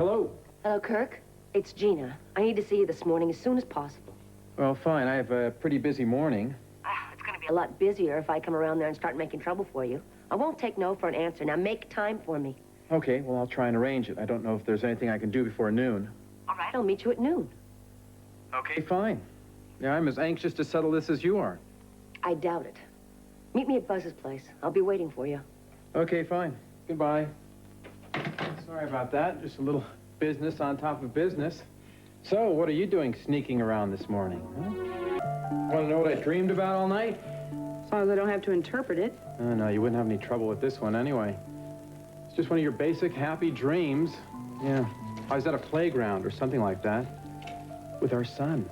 Hello. Hello, Kirk. It's Gina. I need to see you this morning as soon as possible. Well, fine. I have a pretty busy morning. It's going to be a lot busier if I come around there and start making trouble for you. I won't take no for an answer. Now, make time for me. Okay, well, I'll try and arrange it. I don't know if there's anything I can do before noon. All right, I'll meet you at noon. Okay, fine. Yeah, I'm as anxious to settle this as you are. I doubt it. Meet me at Buzz's place. I'll be waiting for you. Okay, fine. Goodbye. Sorry about that. Just a little business on top of business. So, what are you doing sneaking around this morning? Huh? Want to know what I dreamed about all night? As long as I don't have to interpret it. Oh, no, you wouldn't have any trouble with this one anyway. It's just one of your basic happy dreams. Yeah, I was at a playground or something like that with our son.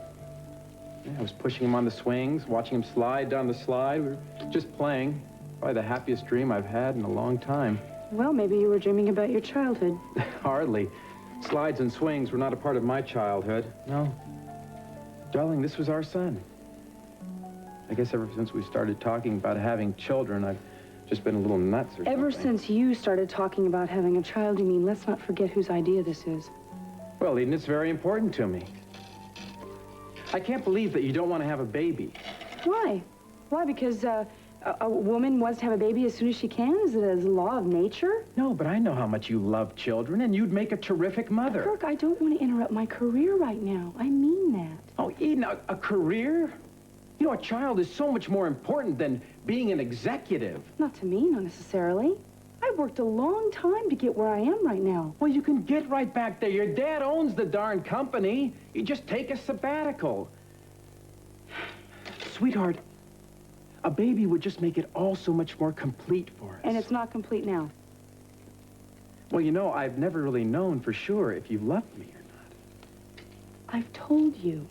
Yeah, I was pushing him on the swings, watching him slide down the slide. We were just playing. Probably the happiest dream I've had in a long time. Well, maybe you were dreaming about your childhood. Hardly. Slides and swings were not a part of my childhood. No. Darling, this was our son. I guess ever since we started talking about having children, I've just been a little nuts or something. Ever since you started talking about having a child, you mean, let's not forget whose idea this is. Well, Eden, it's very important to me. I can't believe that you don't want to have a baby. Why? Why? Because a woman wants to have a baby as soon as she can? Is it a law of nature? No, but I know how much you love children, and you'd make a terrific mother. Kirk, I don't want to interrupt my career right now. I mean that. Oh, Eden, a career? You know, a child is so much more important than being an executive. Not to me, not necessarily. I worked a long time to get where I am right now. Well, you can get right back there. Your dad owns the darn company. You just take a sabbatical. Sweetheart, a baby would just make it all so much more complete for us. And it's not complete now. Well, you know, I've never really known for sure if you loved me or not. I've told you.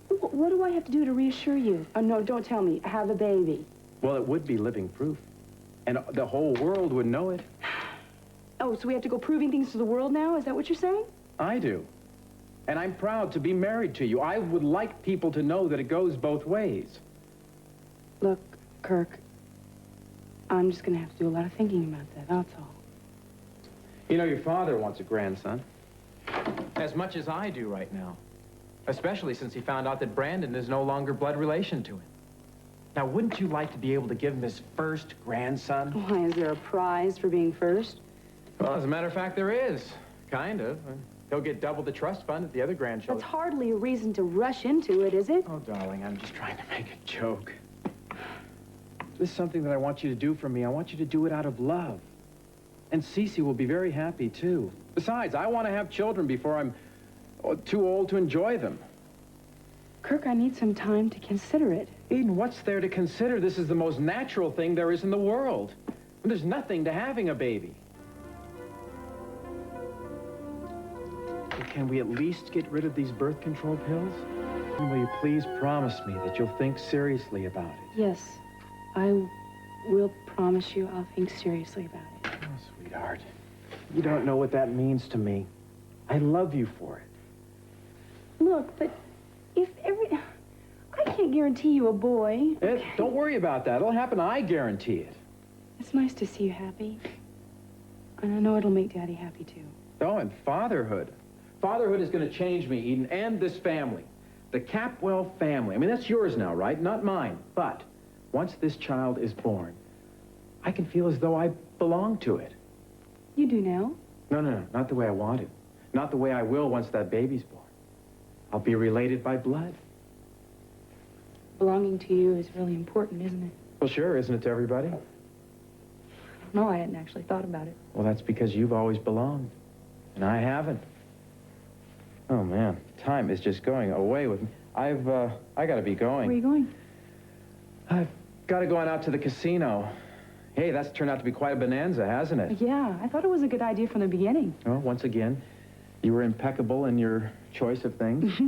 What do I have to do to reassure you? Oh, no, don't tell me. Have a baby. Well, it would be living proof. And the whole world would know it. Oh, so we have to go proving things to the world now? Is that what you're saying? I do. And I'm proud to be married to you. I would like people to know that it goes both ways. Look, Kirk, I'm just going to have to do a lot of thinking about that, that's all. You know, your father wants a grandson. As much as I do right now. Especially since he found out that Brandon is no longer blood relation to him. Now, wouldn't you like to be able to give him his first grandson? Why, is there a prize for being first? Well, as a matter of fact, there is. Kind of. He'll get double the trust fund at the other grandchildren. That's hardly a reason to rush into it, is it? Oh, darling, I'm just trying to make a joke. This is something that I want you to do for me. I want you to do it out of love. And Cece will be very happy, too. Besides, I want to have children before I'm too old to enjoy them. Kirk, I need some time to consider it. Eden, what's there to consider? This is the most natural thing there is in the world. And there's nothing to having a baby. Can we at least get rid of these birth control pills? And will you please promise me that you'll think seriously about it? Yes, I will promise you I'll think seriously about it. Oh, sweetheart, you don't know what that means to me. I love you for it. Look, but if I can't guarantee you a boy. Okay? Don't worry about that. It'll happen, I guarantee it. It's nice to see you happy. And I know it'll make Daddy happy, too. Oh, and fatherhood. Fatherhood is going to change me, Eden, and this family. The Capwell family. I mean, that's yours now, right? Not mine. But once this child is born, I can feel as though I belong to it. You do now? No, not the way I want to. Not the way I will once that baby's born. I'll be related by blood. Belonging to you is really important, isn't it? Well, sure, isn't it to everybody? No, I hadn't actually thought about it. Well, that's because you've always belonged, and I haven't. Oh, man, time is just going away with me. I gotta be going. Where are you going? I've got to go on out to the casino. Hey, that's turned out to be quite a bonanza, hasn't it? Yeah, I thought it was a good idea from the beginning. Well, once again, you were impeccable in your choice of things.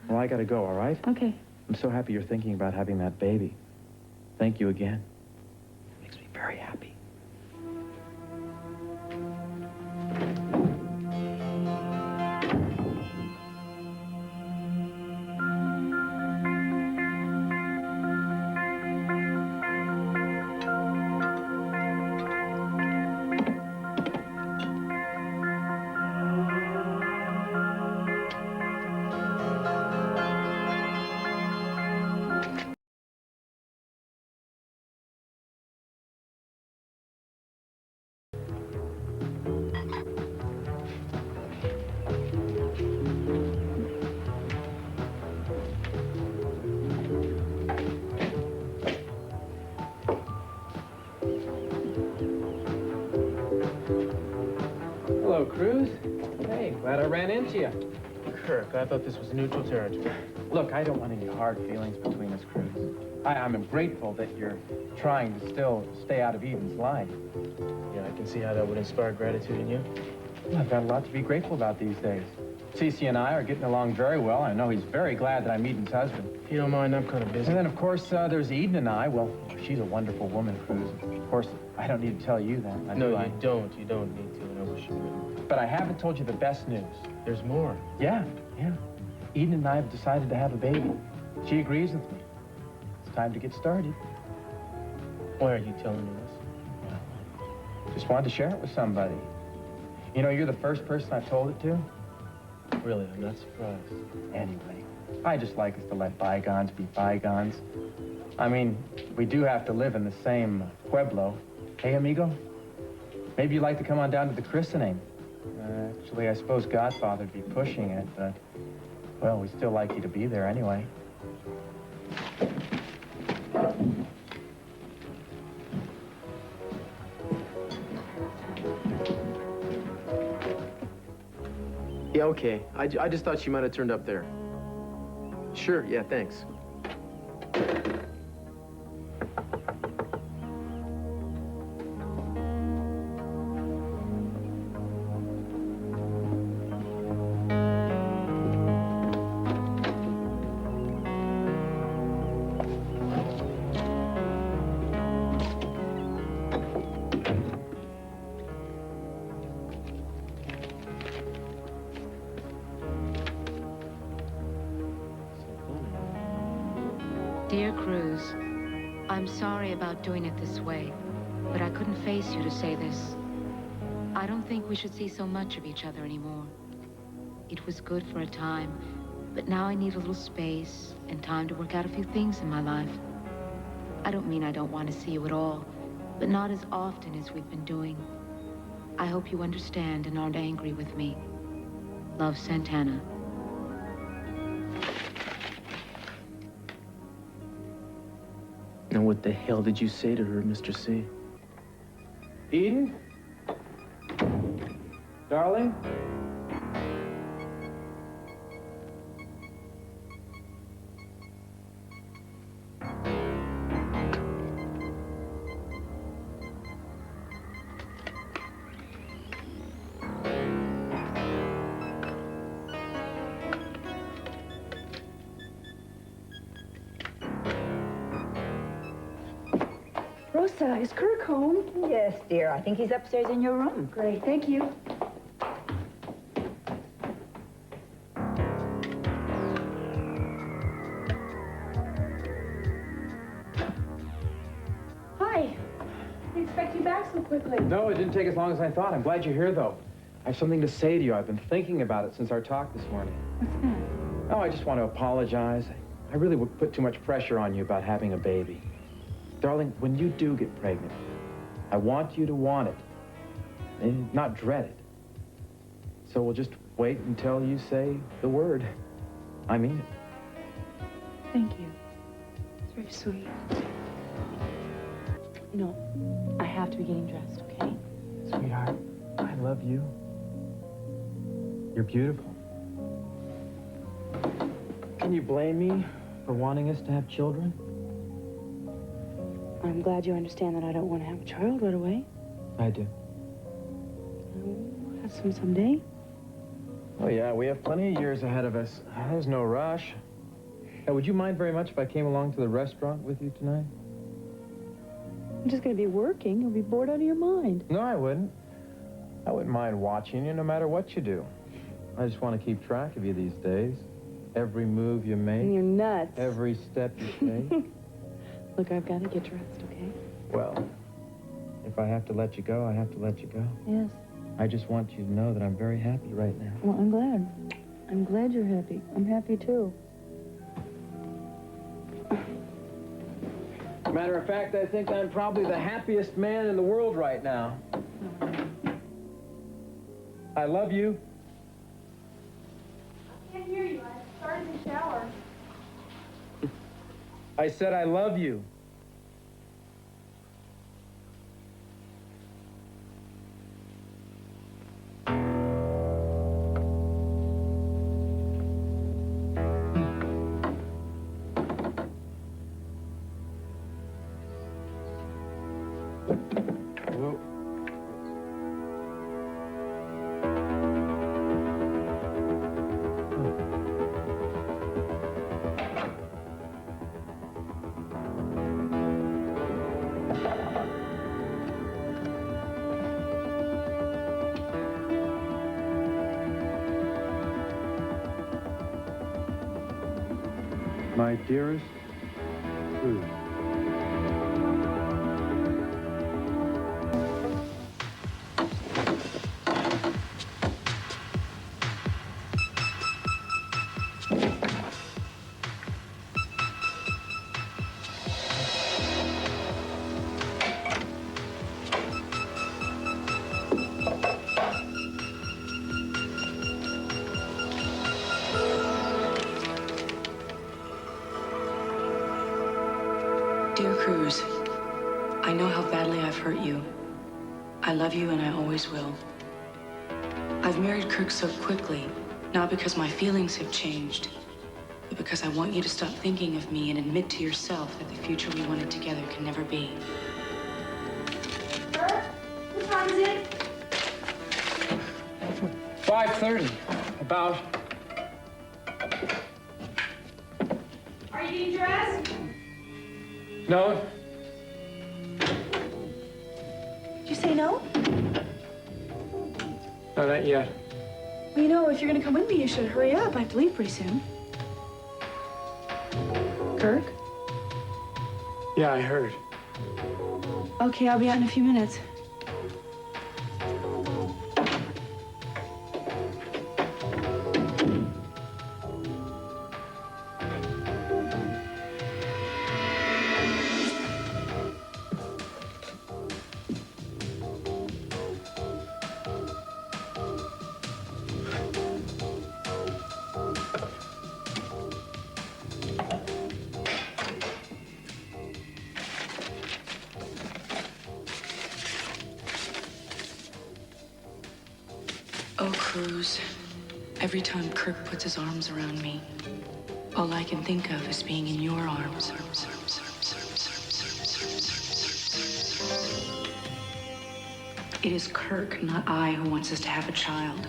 Well, I gotta go, all right? Okay. I'm so happy you're thinking about having that baby. Thank you again. Makes me very happy. Cruz. Hey, glad I ran into you. Kirk, I thought this was neutral territory. Look, I don't want any hard feelings between us, Cruz. I'm grateful that you're trying to still stay out of Eden's life. Yeah, I can see how that would inspire gratitude in you. Well, I've got a lot to be grateful about these days. Cece and I are getting along very well. I know he's very glad that I'm Eden's husband. If you don't mind, I'm kind of busy. And then, of course, there's Eden and I. Well, she's a wonderful woman, Cruz. Of course, I don't need to tell you that. No, you don't. You don't need to, and I wish you would. But I haven't told you the best news. There's more. Yeah. Eden and I have decided to have a baby. She agrees with me. It's time to get started. Why are you telling me this? Just wanted to share it with somebody. You know, you're the first person I've told it to. Really, I'm not surprised. Anyway, I just like us to let bygones be bygones. I mean, we do have to live in the same pueblo. Hey, amigo? Maybe you'd like to come on down to the christening. Actually, I suppose Godfather'd be pushing it, but, well, we'd still like you to be there anyway. Yeah, okay. I just thought she might have turned up there. Sure, yeah, thanks. Dear Cruz, I'm sorry about doing it this way, but I couldn't face you to say this. I don't think we should see so much of each other anymore. It was good for a time, but now I need a little space and time to work out a few things in my life. I don't mean I don't want to see you at all, but not as often as we've been doing. I hope you understand and aren't angry with me. Love, Santana. Now, what the hell did you say to her, Mr. C? Eden? Darling? Rosa, is Kirk home? Yes, dear. I think he's upstairs in your room. Great, thank you. Hi. Didn't expect you back so quickly. No, it didn't take as long as I thought. I'm glad you're here, though. I have something to say to you. I've been thinking about it since our talk this morning. What's that? Oh, I just want to apologize. I really would put too much pressure on you about having a baby. Darling, when you do get pregnant, I want you to want it, and not dread it. So we'll just wait until you say the word. I mean it. Thank you. It's very sweet. No, I have to be getting dressed, okay? Sweetheart, I love you. You're beautiful. Can you blame me for wanting us to have children? I'm glad you understand that I don't want to have a child right away. I do. We'll have some someday. Oh, yeah, we have plenty of years ahead of us. There's no rush. Now, would you mind very much if I came along to the restaurant with you tonight? I'm just going to be working. You'll be bored out of your mind. No, I wouldn't. I wouldn't mind watching you no matter what you do. I just want to keep track of you these days. Every move you make. And you're nuts. Every step you take. Look, I've got to get dressed, okay? Well, if I have to let you go, I have to let you go. Yes. I just want you to know that I'm very happy right now. Well, I'm glad. I'm glad you're happy. I'm happy, too. Matter of fact, I think I'm probably the happiest man in the world right now. I love you. I can't hear you. I started the shower. I said I love you. Whoa. My dearest Cruz. Dear Cruz, I know how badly I've hurt you. I love you and I always will. I've married Kirk so quickly, not because my feelings have changed, but because I want you to stop thinking of me and admit to yourself that the future we wanted together can never be. What time is it? 5:30. About. Are you getting dressed? No. Did you say no? No, not yet. Well, you know, if you're gonna come with me, you should hurry up. I have to leave pretty soon. Kirk? Yeah, I heard. Okay, I'll be out in a few minutes. Oh, Cruz, every time Kirk puts his arms around me, all I can think of is being in your arms. It is Kirk, not I, who wants us to have a child.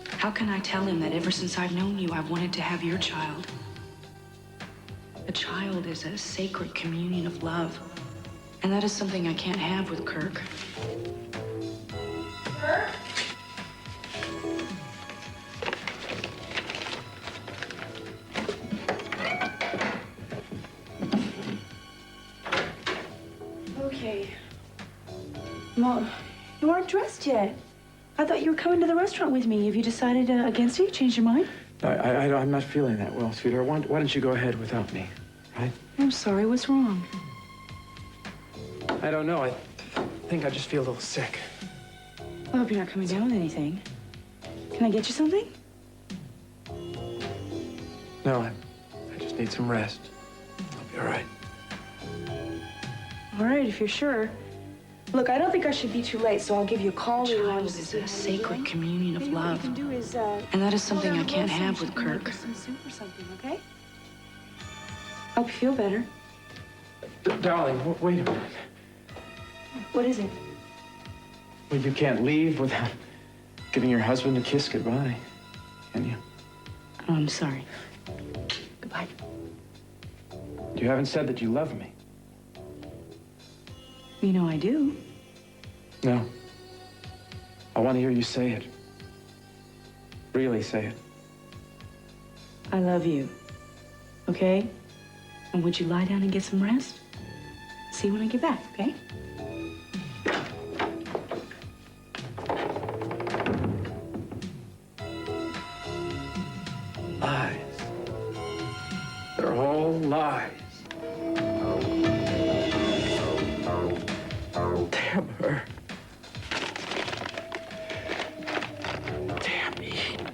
How can I tell him that ever since I've known you, I've wanted to have your child? A child is a sacred communion of love, and that is something I can't have with Kirk. Okay. Mom, you aren't dressed yet. I thought you were coming to the restaurant with me. Have you decided against it? Changed your mind? I'm not feeling that well, sweetheart. Why don't you go ahead without me, right? I'm sorry. What's wrong? I don't know. I think I just feel a little sick. I hope you're not coming down with anything. Can I get you something? No, I just need some rest. I'll be all right. All right, if you're sure. Look, I don't think I should be too late, so I'll give you a call later on. This is a sacred communion of love. What you can do is, and that is something I can't have with Kirk. Some soup or something, okay? Hope you feel better. Darling, wait a minute. What is it? Well, you can't leave without giving your husband a kiss goodbye, can you? Oh, I'm sorry. Goodbye. You haven't said that you love me. You know I do. No. I want to hear you say it. Really say it. I love you. Okay? And would you lie down and get some rest? See you when I get back, okay? Lies. They're all lies. Damn her. Damn Eden.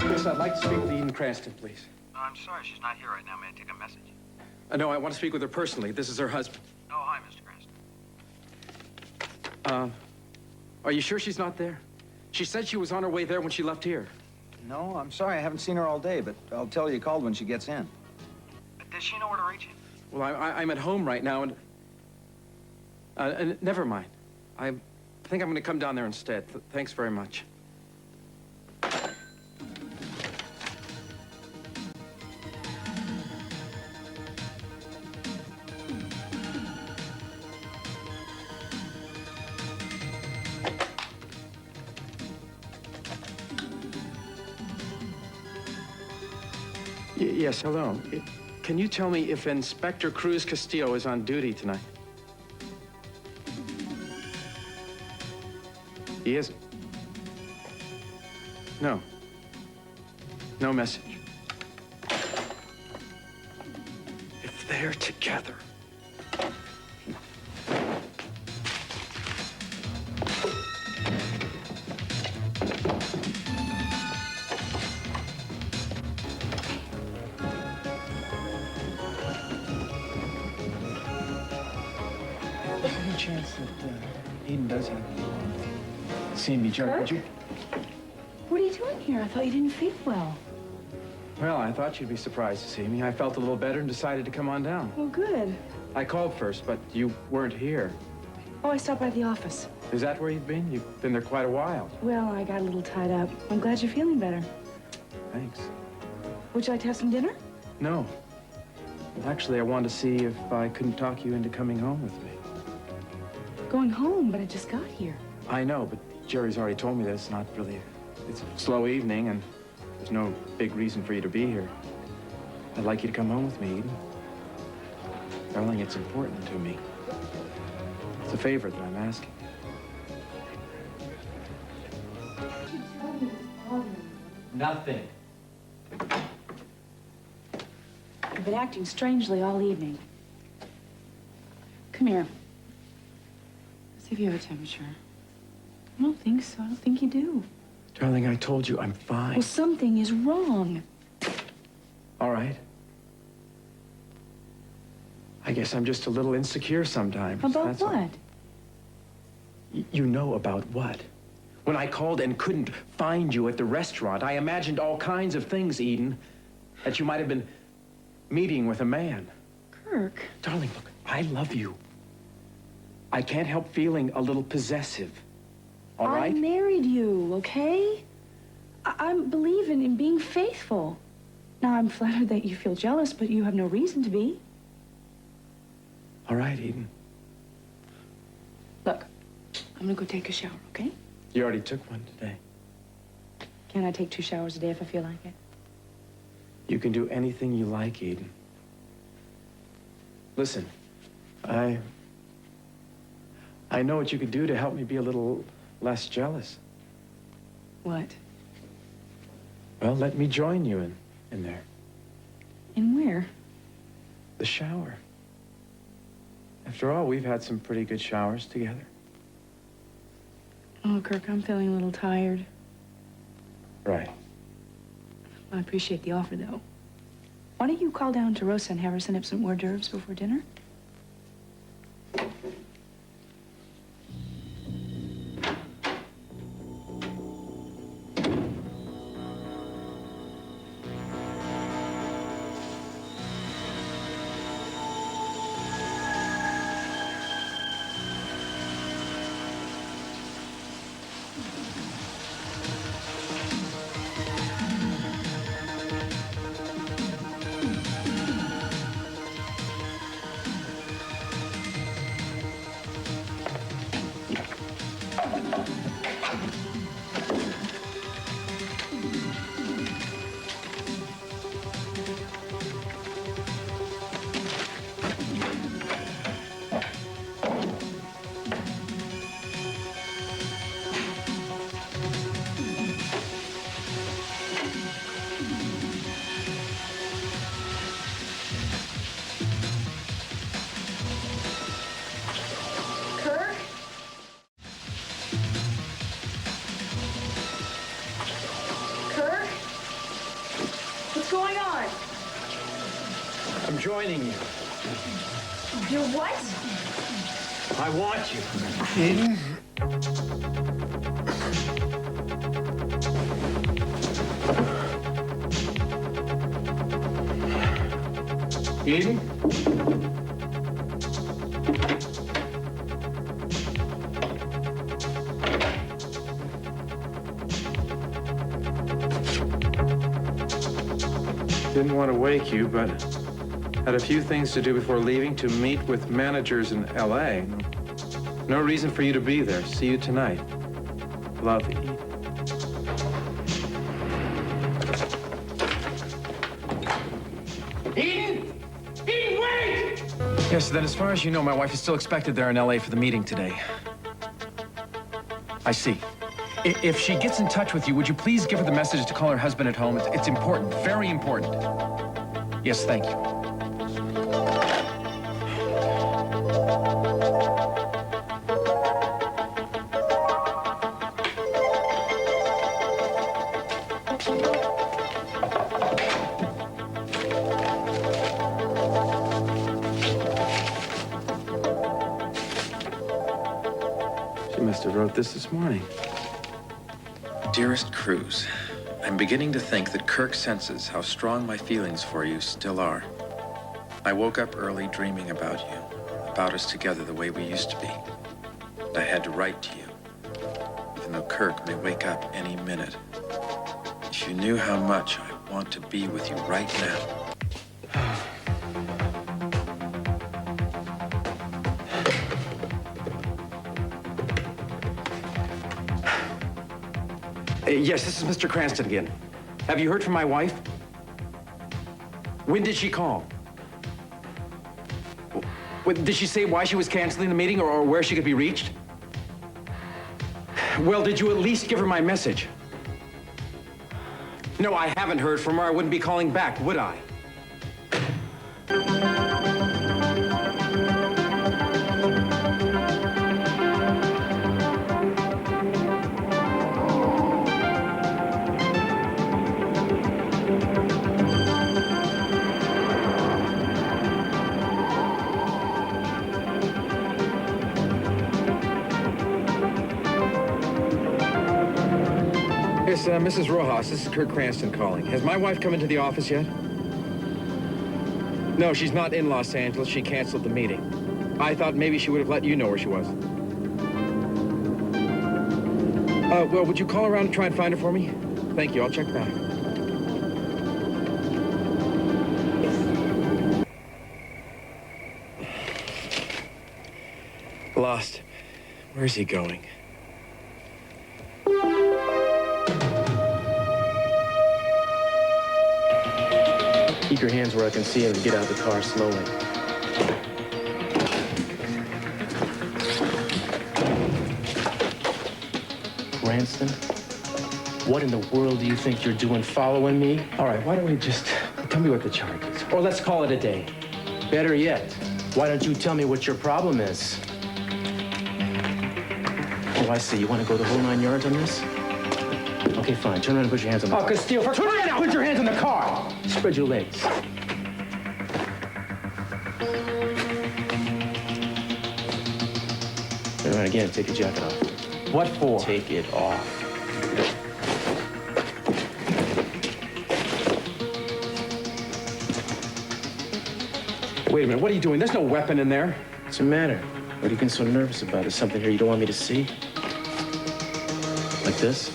Yes, I'd like to speak with Eden Cranston, please. I'm sorry, she's not here right now. May I take a message? No, I want to speak with her personally. This is her husband. Oh, hi, Mr. Cranston. Are you sure she's not there? She said she was on her way there when she left here. No, I'm sorry. I haven't seen her all day, but I'll tell her you called when she gets in. Does she know where to reach you? Well, I'm at home right now, and never mind. I think I'm going to come down there instead. Thanks very much. Yes, hello. Can you tell me if Inspector Cruz Castillo is on duty tonight? He isn't. No. No message. If they're together. Any chance that Eden does have seen each other? Would you? What are you doing here? I thought you didn't feel well. Well, I thought you'd be surprised to see me. I felt a little better and decided to come on down. Well, good. I called first, but you weren't here. Oh, I stopped by the office. Is that where you've been? You've been there quite a while. Well, I got a little tied up. I'm glad you're feeling better. Thanks. Would you like to have some dinner? No. Actually, I wanted to see if I couldn't talk you into coming home with me. Going home, but I just got here. I know, but Jerry's already told me that it's not really... It's a slow evening, and there's no big reason for you to be here. I'd like you to come home with me, Eden. Darling, it's important to me. It's a favor that I'm asking. Nothing. You've been acting strangely all evening. Come here. See if you have a temperature. I don't think so. I don't think you do. Darling, I told you I'm fine. Well, something is wrong. All right. I guess I'm just a little insecure sometimes. About that's all. what? You know about what? When I called and couldn't find you at the restaurant, I imagined all kinds of things, Eden. That you might have been meeting with a man. Kirk. Darling, look, I love you. I can't help feeling a little possessive. All right? I married you, okay? I'm believing in being faithful. Now, I'm flattered that you feel jealous, but you have no reason to be. All right, Eden. Look, I'm gonna go take a shower, okay? You already took one today. Can I take 2 showers a day if I feel like it? You can do anything you like, Eden. Listen, I know what you could do to help me be a little less jealous. What? Well, let me join you in there. In where? The shower. After all, we've had some pretty good showers together. Oh, Kirk, I'm feeling a little tired. Right. I appreciate the offer, though. Why don't you call down to Rosa and have her send up some hors d'oeuvres before dinner? I'm joining you. You're what? I want you. Eden? Eden? Didn't want to wake you, but had a few things to do before leaving to meet with managers in L.A. No reason for you to be there. See you tonight. Love, Eden. Eden! Eden, wait! Yes, then as far as you know, my wife is still expected there in L.A. for the meeting today. I see. If she gets in touch with you, would you please give her the message to call her husband at home? It's important, very important. Yes, thank you. She must have wrote this morning. Dearest Cruz, I'm beginning to think that Kirk senses how strong my feelings for you still are. I woke up early dreaming about you, about us together the way we used to be. I had to write to you, even though Kirk may wake up any minute. If you knew how much I want to be with you right now. Yes, this is Mr. Cranston again. Have you heard from my wife? When did she call? Did she say why she was canceling the meeting or where she could be reached? Well, did you at least give her my message? No, I haven't heard from her. I wouldn't be calling back, would I? Yes, Mrs. Rojas, this is Kirk Cranston calling. Has my wife come into the office yet? No, she's not in Los Angeles. She canceled the meeting. I thought maybe she would have let you know where she was. Well, would you call around and try and find her for me? Thank you. I'll check back. Lost. Where's he going? Keep your hands where I can see him and get out of the car slowly. Cranston, what in the world do you think you're doing following me? All right, why don't we just tell me what the charge is? Or let's call it a day. Better yet, why don't you tell me what your problem is? Oh, I see. You want to go the whole 9 yards on this? Okay, fine. Turn around and put your hands on the car. Castillo, turn around and put your hands on the car! Spread your legs. Turn around again. Take your jacket off. What for? Take it off. Wait a minute, what are you doing? There's no weapon in there. What's the matter? What are you getting so nervous about? Is something here you don't want me to see? Like this?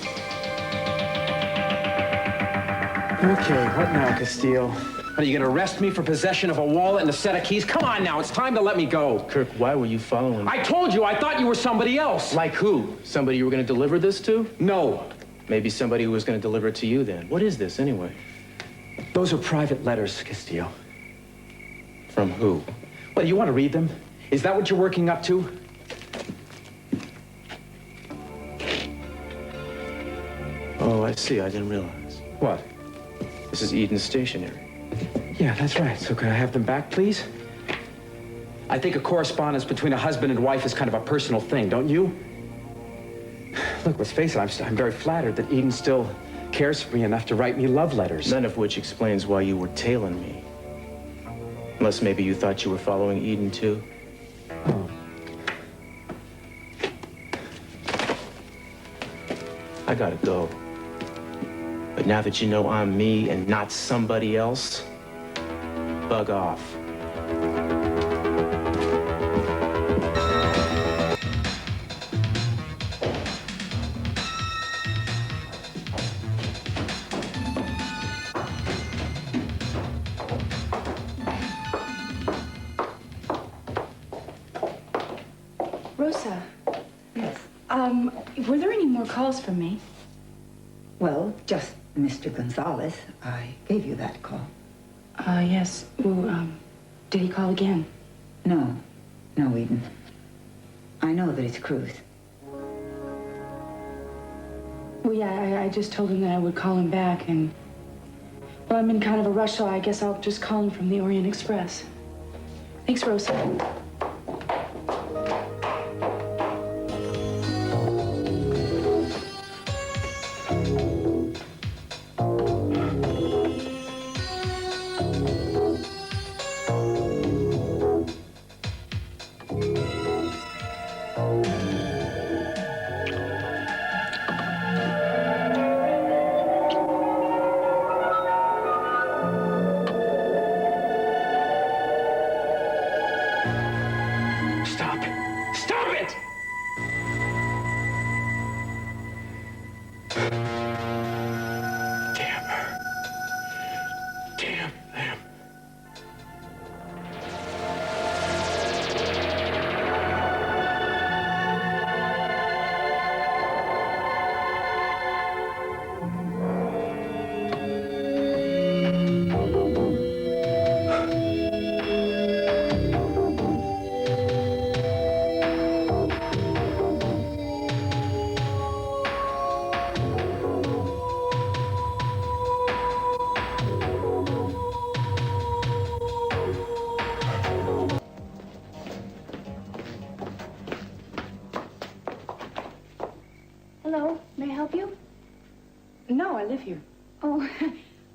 Okay, what now, Castillo? Are you gonna arrest me for possession of a wallet and a set of keys? Come on now, it's time to let me go. Kirk, why were you following me? I told you, I thought you were somebody else. Like who? Somebody you were gonna deliver this to? No. Maybe somebody who was gonna deliver it to you then. What is this, anyway? Those are private letters, Castillo. From who? Well, you want to read them? Is that what you're working up to? Oh, I see. I didn't realize. What? This is Eden's stationery. Yeah, that's right. So can I have them back, please? I think a correspondence between a husband and wife is kind of a personal thing, don't you? Look, let's face it, I'm very flattered that Eden still cares for me enough to write me love letters. None of which explains why you were tailing me. Unless maybe you thought you were following Eden, too. Oh. I gotta go. But now that you know I'm me and not somebody else, bug off. Rosa, Yes. were there any more calls from me? Well, just Mr. Gonzalez. I gave you that call. Yes. Well, did he call again? No. No, Eden. I know that it's Cruz. Well, yeah, I just told him that I would call him back, and... Well, I'm in kind of a rush, so I guess I'll just call him from the Orient Express. Thanks, Rosa. Stop! Stop it! Damn her. Damn them. Hello, may I help you? No, I live here. Oh,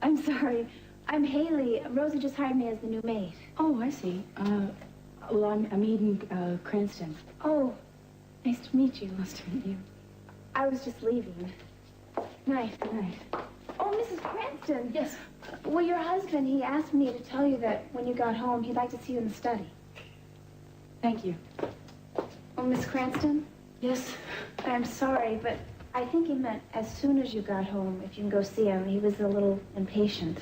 I'm sorry. I'm Haley. Rosa just hired me as the new maid. Oh, I see. Well, I'm Eden, Cranston. Oh, nice to meet you. Nice to meet you. I was just leaving. Night. Good night. Oh, Mrs. Cranston. Yes. Well, your husband, he asked me to tell you that when you got home, he'd like to see you in the study. Thank you. Oh, Miss Cranston? Yes? I'm sorry, but I think he meant as soon as you got home, if you can go see him. He was a little impatient.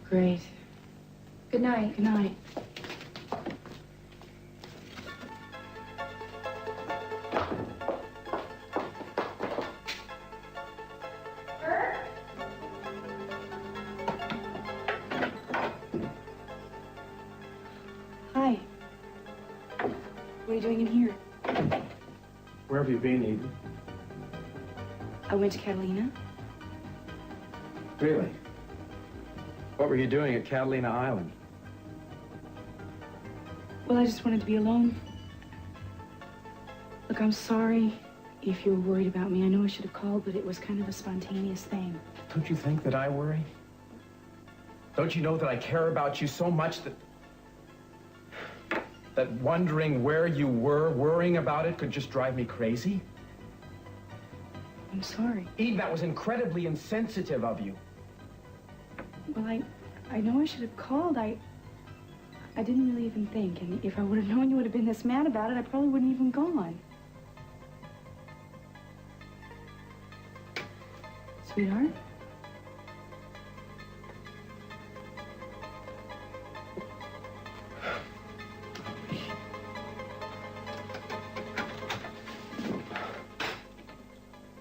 Great. Good night. Good night. Hi. What are you doing in here? Where have you been, Eden? I went to Catalina. Really? What were you doing at Catalina Island? Well, I just wanted to be alone. Look, I'm sorry if you were worried about me. I know I should have called, but it was kind of a spontaneous thing. Don't you think that I worry? Don't you know that I care about you so much that wondering where you were, worrying about it, could just drive me crazy? I'm sorry. Eden, that was incredibly insensitive of you. Well, I know I should have called. I didn't really even think. And if I would have known you would have been this mad about it, I probably wouldn't even gone. Sweetheart?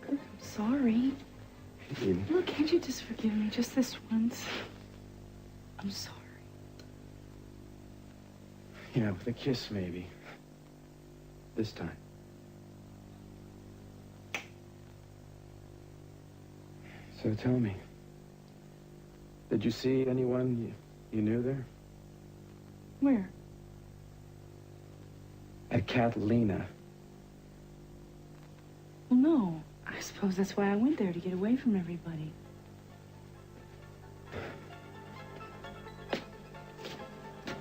I'm sorry. Eden. Look, can't you just forgive me just this once? I'm sorry. Yeah, with a kiss, maybe. This time. So tell me, did you see anyone you knew there? Where? At Catalina. Well, no. I suppose that's why I went there, to get away from everybody.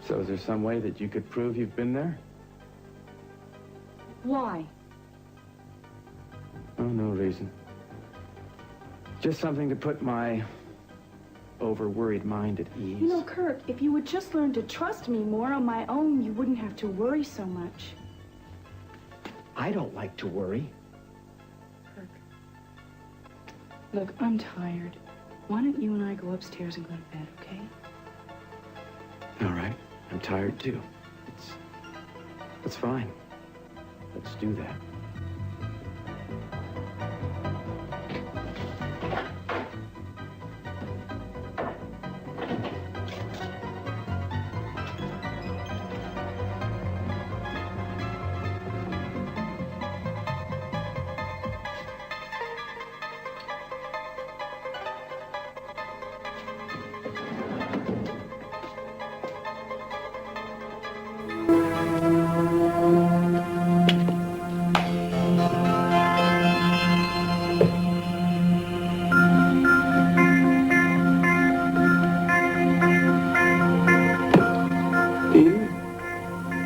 So is there some way that you could prove you've been there? Why? Oh, no reason. Just something to put my over-worried mind at ease. You know, Kirk, if you would just learn to trust me more on my own, you wouldn't have to worry so much. I don't like to worry. Kirk, look, I'm tired. Why don't you and I go upstairs and go to bed, okay? All right. I'm tired, too. That's fine. Let's do that.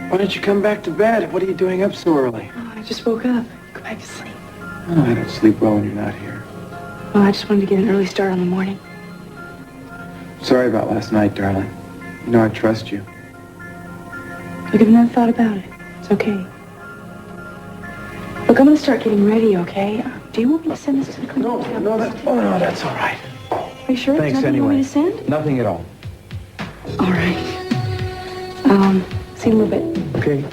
Why don't you come back to bed? What are you doing up so early? Oh, I just woke up. Go back to sleep. Oh, I don't sleep well when you're not here. Well, I just wanted to get an early start on the morning. Sorry about last night, darling. You know I trust you. Look, I've never thought about it. It's okay. Look, I'm gonna start getting ready, okay? Do you want me to send this to the clinic? No, that's all right. Are you sure? Thanks Nothing anyway. you want me to send? Nothing at all. All right. See you in a little bit. Okay.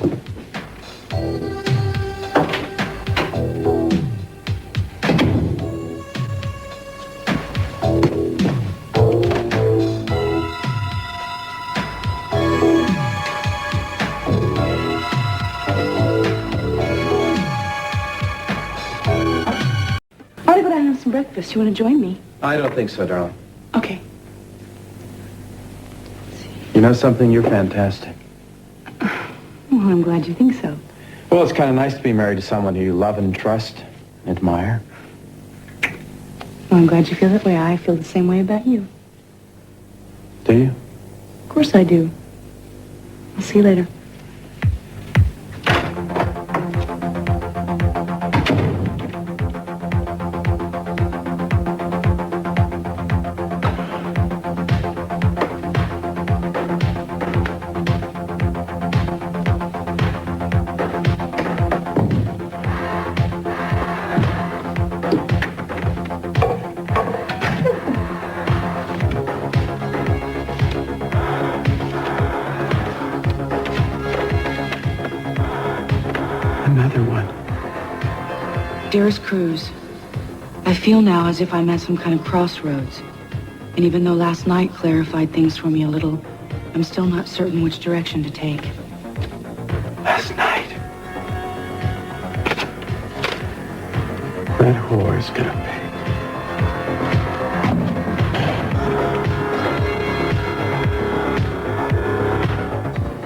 I ought to go down and have some breakfast. You want to join me? I don't think so, darling. Okay. You know something? You're fantastic. Well, I'm glad you think so. Well, it's kind of nice to be married to someone who you love and trust and admire. Well, I'm glad you feel that way. I feel the same way about you. Do you? Of course I do. I'll see you later. Another one. Dearest Cruz, I feel now as if I'm at some kind of crossroads. And even though last night clarified things for me a little, I'm still not certain which direction to take. Last night. That whore is gonna pay.